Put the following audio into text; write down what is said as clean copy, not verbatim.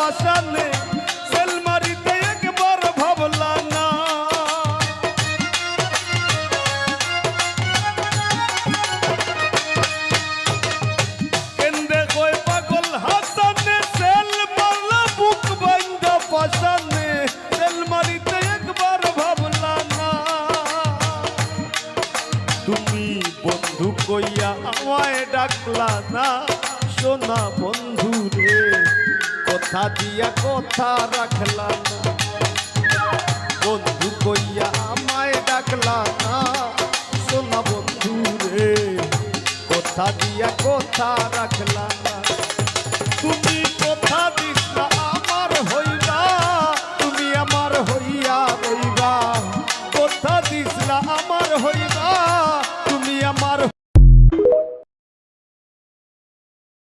পাশানে sell মারিতে একবার ভাবলা না। কেন্দ্রে কয় পাগল হাসানে সেল মারলা বুক বাইন্দা পাশানে সেল মারিতে একবার ভাবলা না। তুমি বন্ধু কইয়া আমায় ডাকলা না সোনা বন্ধু রে, কথা দিয়া কথা রাখলা না। বন্ধু কইয়া আমায় ডাকলা না সোনা বন্ধু রে, কথা দিয়া কথা রাখলা না। তুমি